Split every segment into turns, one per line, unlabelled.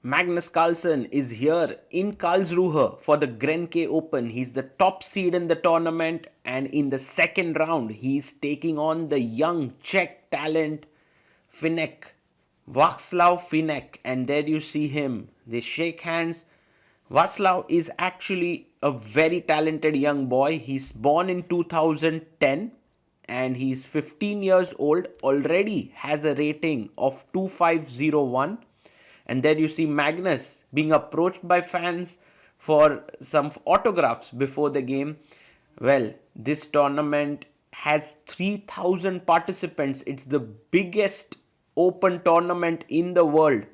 Magnus Carlsen is here in Karlsruhe for the Grenke Open. He's the top seed in the tournament, and in the second round, he's taking on the young Czech talent Finek, Vaclav Finek. And there you see him. They shake hands. Vaclav is actually a very talented young boy. He's born in 2010 and he's 15 years old, already has a rating of 2501. And there you see Magnus being approached by fans for some autographs before the game. Well, this tournament has 3,000 participants. It's the biggest open tournament in the world.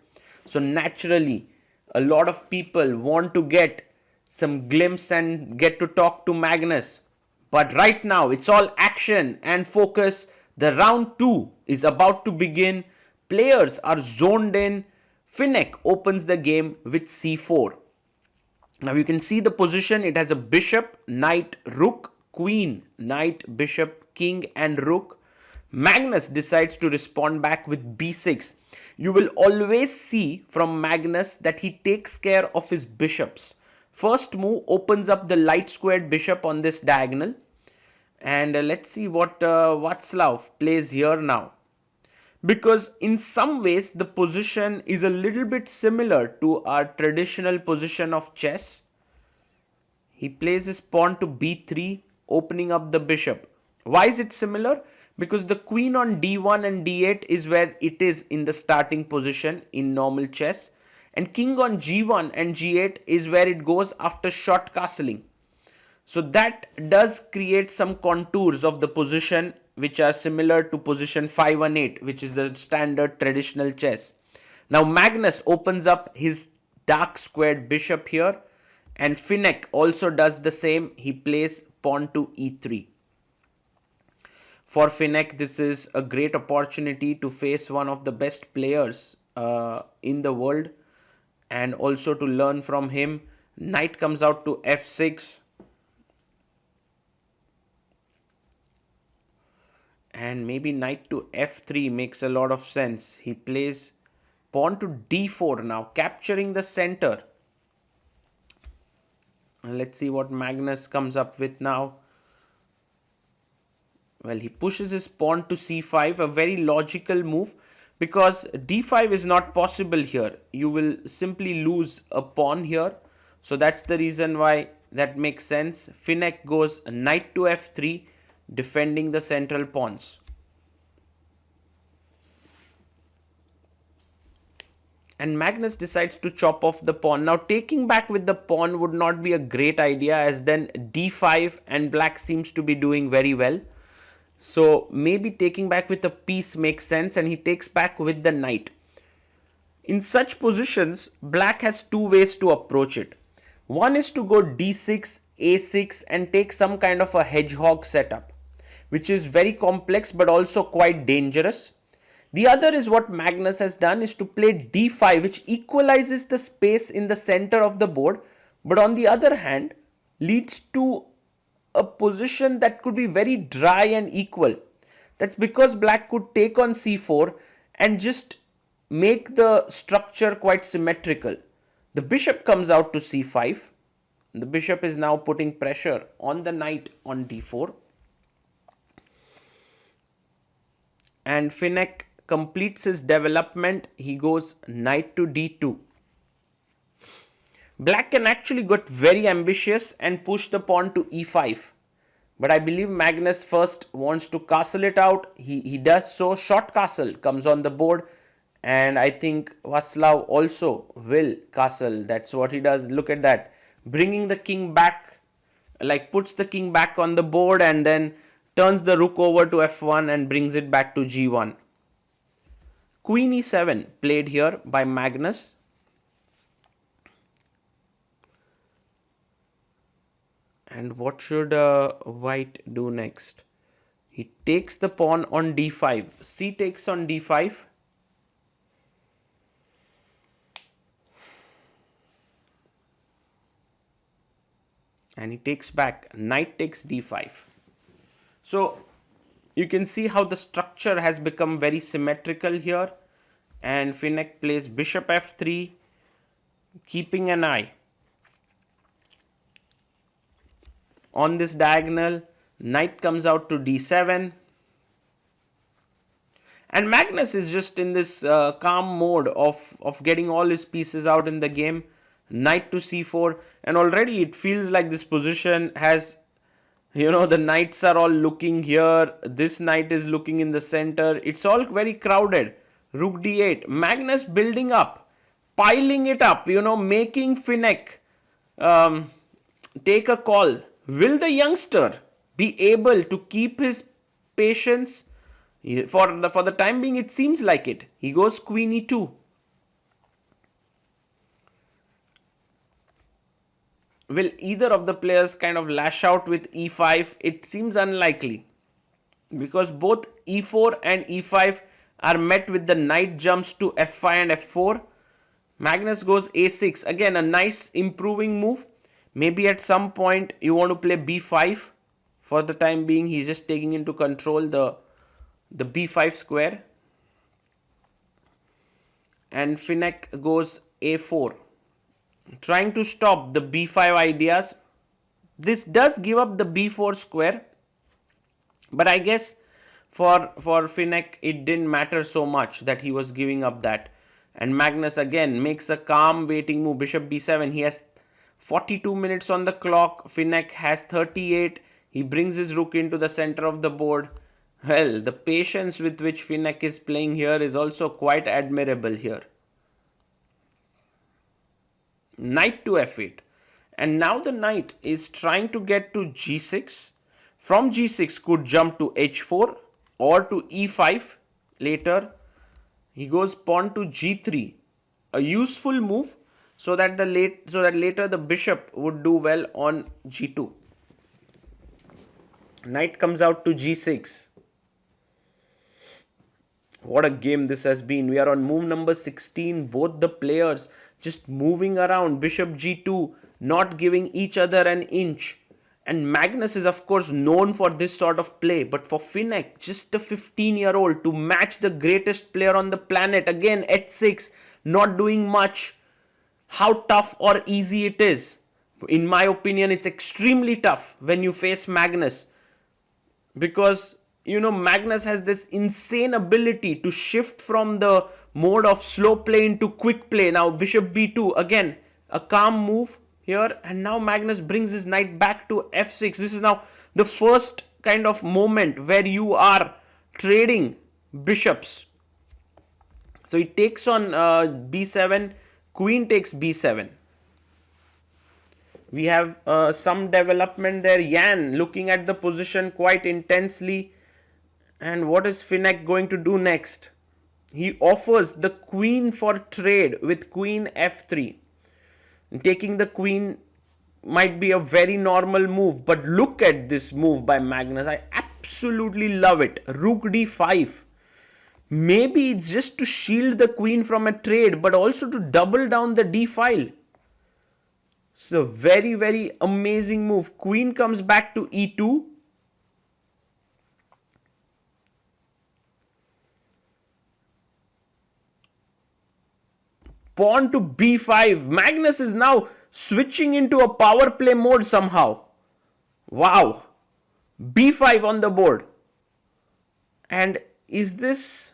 So naturally, a lot of people want to get some glimpse and get to talk to Magnus. But right now, it's all action and focus. The round 2 is about to begin. Players are zoned in. Finek opens the game with c4. Now you can see the position. It has a bishop, knight, rook, queen, knight, bishop, king and rook. Magnus decides to respond back with b6. You will always see from Magnus that he takes care of his bishops. First move opens up the light squared bishop on this diagonal. And let's see what Vaclav plays here now. Because in some ways the position is a little bit similar to our traditional position of chess. He plays his pawn to b3, opening up the bishop. Why is it similar? Because the queen on d1 and d8 is where it is in the starting position in normal chess. And king on g1 and g8 is where it goes after short castling. So that does create some contours of the position which are similar to position 5-1-8, which is the standard traditional chess. Now Magnus opens up his dark squared bishop here, and Finek also does the same. He plays pawn to e3. For Finek, this is a great opportunity to face one of the best players in the world and also to learn from him. Knight comes out to f6. And maybe knight to f3 makes a lot of sense. He plays pawn to d4 now, capturing the center. And let's see what Magnus comes up with now. Well, he pushes his pawn to c5, a very logical move, because d5 is not possible here. You will simply lose a pawn here. So that's the reason why that makes sense. Finek goes knight to f3, defending the central pawns. And Magnus decides to chop off the pawn. Now taking back with the pawn would not be a great idea, as then d5 and black seems to be doing very well. So maybe taking back with a piece makes sense, and he takes back with the knight. In such positions, black has two ways to approach it. One is to go d6, a6 and take some kind of a hedgehog setup, which is very complex but also quite dangerous. The other is what Magnus has done, is to play d5, which equalizes the space in the center of the board, but on the other hand leads to a position that could be very dry and equal. That's because black could take on c4 and just make the structure quite symmetrical. The bishop comes out to c5. The bishop is now putting pressure on the knight on d4. And Finek completes his development. He goes knight to d2. Black can actually get very ambitious and push the pawn to e5. But I believe Magnus first wants to castle it out. He does so. Short castle comes on the board. And I think Vaclav also will castle. That's what he does. Look at that. Bringing the king back, like puts the king back on the board and then turns the rook over to f1 and brings it back to g1. Queen e7 played here by Magnus. And what should white do next? He takes the pawn on d5. C takes on d5. And he takes back. Knight takes d5. So you can see how the structure has become very symmetrical here. And Finek plays bishop f3. keeping an eye on this diagonal. Knight comes out to d7. And Magnus is just in this calm mode of getting all his pieces out in the game. Knight to c4. And already it feels like this position has, the knights are all looking here. This knight is looking in the center. It's all very crowded. Rook d8. Magnus building up, piling it up, making Finek take a call. Will the youngster be able to keep his patience? For the time being, it seems like it. He goes queen e2. Will either of the players kind of lash out with e5? It seems unlikely, because both e4 and e5 are met with the knight jumps to f5 and f4. Magnus goes a6. Again, a nice improving move. Maybe at some point you want to play b5. For the time being, he's just taking into control the b5 square. And Finek goes a4, trying to stop the b5 ideas. This does give up the b4 square, but I guess for Finek it didn't matter so much that he was giving up that. And Magnus again makes a calm waiting move, bishop b7. He has 42 minutes on the clock. Finek has 38. He brings his rook into the center of the board. Well, the patience with which Finek is playing here is also quite admirable here. Knight to f8. And now the knight is trying to get to g6. From g6 could jump to h4 or to e5 later. He goes pawn to g3. A useful move so that later the bishop would do well on g2. Knight comes out to g6. What a game this has been. We are on move number 16. Both the players just moving around. Bishop g2, not giving each other an inch. And Magnus is of course known for this sort of play. But for Finek, just a 15-year-old, to match the greatest player on the planet, again h6, not doing much. How tough or easy it is? In my opinion, it's extremely tough when you face Magnus. Because, Magnus has this insane ability to shift from the mode of slow play into quick play. Now, bishop b2, again, a calm move here. And now Magnus brings his knight back to f6. This is now the first kind of moment where you are trading bishops. So he takes on b7, queen takes b7. We have some development there. Yan looking at the position quite intensely. And what is Finek going to do next? He offers the queen for trade with queen f3. Taking the queen might be a very normal move. But look at this move by Magnus. I absolutely love it. Rook d5. Maybe it's just to shield the queen from a trade, but also to double down the d file. It's a very, very amazing move. Queen comes back to e2. Pawn to b5. Magnus is now switching into a power play mode somehow. Wow. b5 on the board. And is this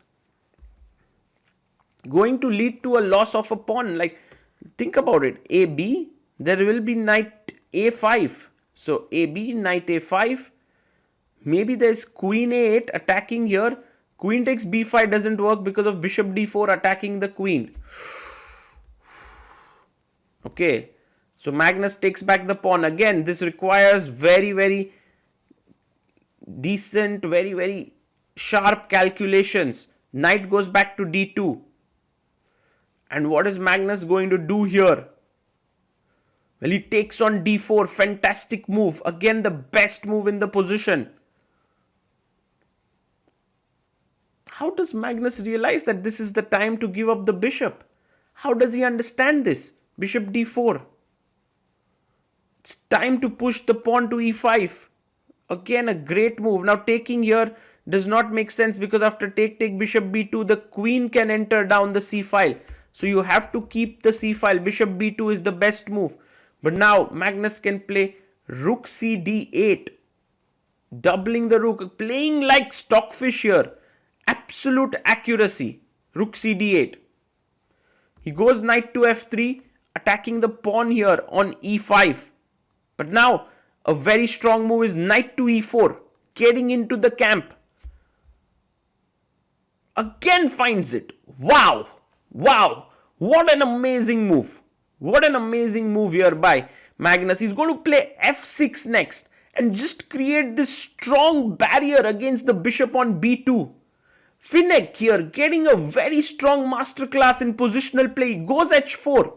going to lead to a loss of a pawn? Like, think about it. AB, there will be knight a5. So AB, knight a5. Maybe there's queen a8 attacking here. Queen takes b5 doesn't work because of bishop d4 attacking the queen. Okay, so Magnus takes back the pawn. Again, this requires very, very decent, very, very sharp calculations. Knight goes back to d2. And what is Magnus going to do here? Well, he takes on d4. Fantastic move. Again, the best move in the position. How does Magnus realize that this is the time to give up the bishop? How does he understand this? Bishop d4. It's time to push the pawn to e5. Again, a great move. Now, taking here does not make sense because after take bishop b2, the queen can enter down the c file. So you have to keep the c file. Bishop b2 is the best move. But now Magnus can play rook c d8. Doubling the rook. Playing like stockfish here. Absolute accuracy. Rook c d8. He goes knight to f3. Attacking the pawn here on e5. But now a very strong move is knight to e4. Getting into the camp. Again finds it. Wow. Wow. What an amazing move. What an amazing move here by Magnus. He's going to play f6 next. And just create this strong barrier against the bishop on b2. Finek here getting a very strong masterclass in positional play. He goes h4.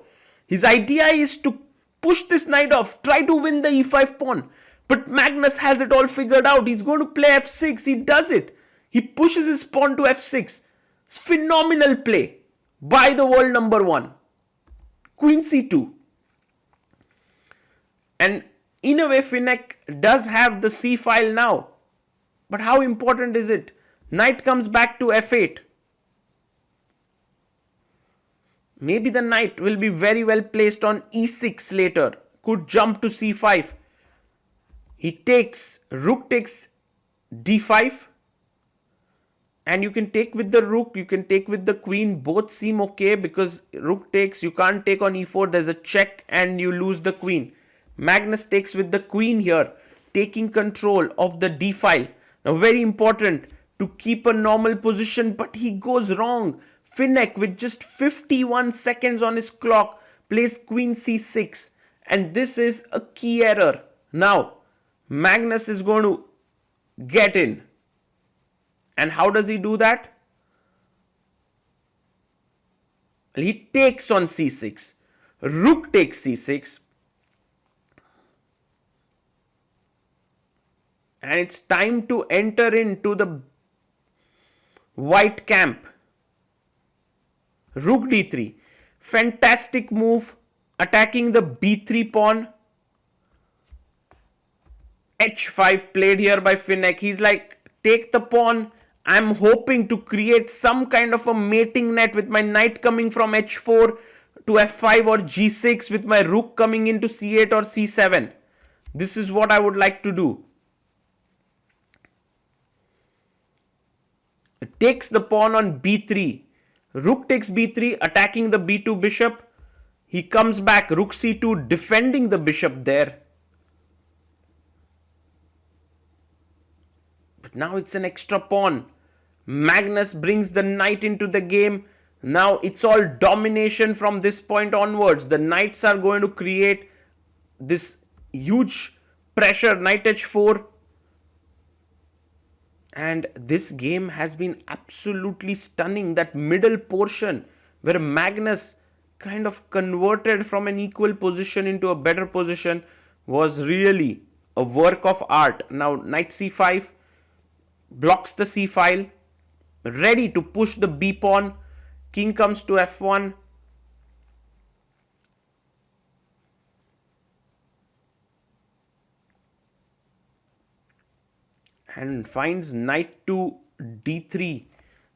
His idea is to push this knight off. Try to win the e5 pawn. But Magnus has it all figured out. He's going to play f6. He does it. He pushes his pawn to f6. Phenomenal play by the world number one. Queen c2. And in a way, Finek does have the c file now. But how important is it? Knight comes back to f8. Maybe the knight will be very well placed on e6 later. Could jump to c5. He takes, rook takes d5. And you can take with the rook, you can take with the queen. Both seem okay because rook takes, you can't take on e4. There's a check and you lose the queen. Magnus takes with the queen here, taking control of the d file. Now very important to keep a normal position, but he goes wrong. Finek with just 51 seconds on his clock plays queen c6. And this is a key error. Now, Magnus is going to get in. And how does he do that? He takes on c6. Rook takes c6. And it's time to enter into the white camp. Rook d3. Fantastic move. Attacking the b3 pawn. h5 played here by Finek. He's like, take the pawn. I'm hoping to create some kind of a mating net with my knight coming from h4 to f5 or g6 with my rook coming into c8 or c7. This is what I would like to do. It takes the pawn on b3. Rook takes b3, attacking the b2 bishop. He comes back, rook c2, defending the bishop there. But now it's an extra pawn. Magnus brings the knight into the game. Now it's all domination from this point onwards. The knights are going to create this huge pressure. Knight h4. And this game has been absolutely stunning. That middle portion where Magnus kind of converted from an equal position into a better position was really a work of art. Now knight c5 blocks the c file. Ready to push the b pawn. King comes to f1. And finds knight to d3.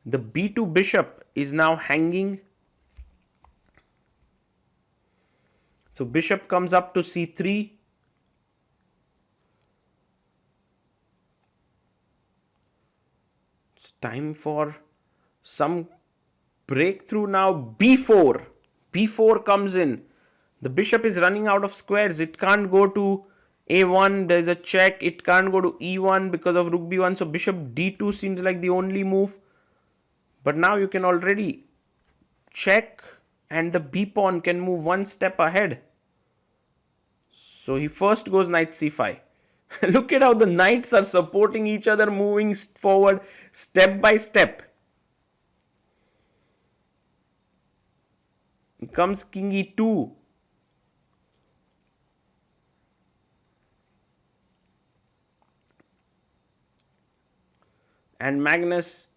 The b2 bishop is now hanging. So bishop comes up to c3. It's time for some breakthrough now. b4. b4 comes in. The bishop is running out of squares. It can't go to a1, there is a check. It can't go to e1 because of rook b1. So bishop d2 seems like the only move. But now you can already check and the b pawn can move one step ahead. So he first goes knight c5. Look at how the knights are supporting each other, moving forward step by step. Comes king e2. And Magnus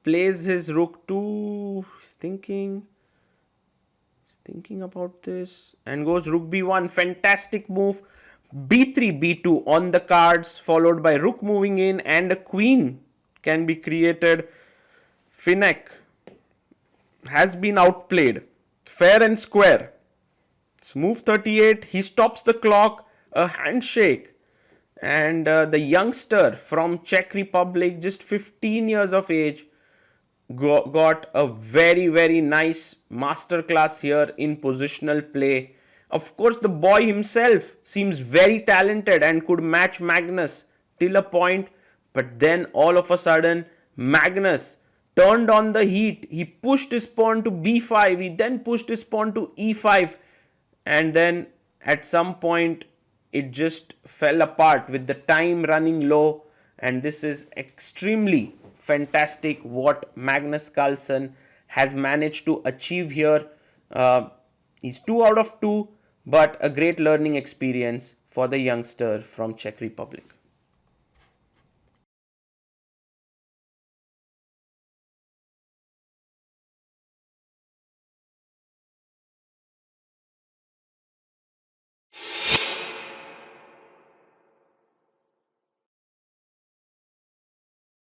plays his rook to, he's thinking about this, and goes rook b1. Fantastic move. b3, b2 on the cards, followed by rook moving in, and a queen can be created. Finek has been outplayed. fair and square. Smooth 38, he stops the clock, a handshake. And the youngster from Czech Republic, just 15 years of age, got a very, very nice masterclass here in positional play. Of course, the boy himself seems very talented and could match Magnus till a point, but then all of a sudden, Magnus turned on the heat. He pushed his pawn to b5, he then pushed his pawn to e5, and then at some point it just fell apart with the time running low. And this is extremely fantastic what Magnus Carlsen has managed to achieve here. He's 2 out of 2, but a great learning experience for the youngster from Czech Republic.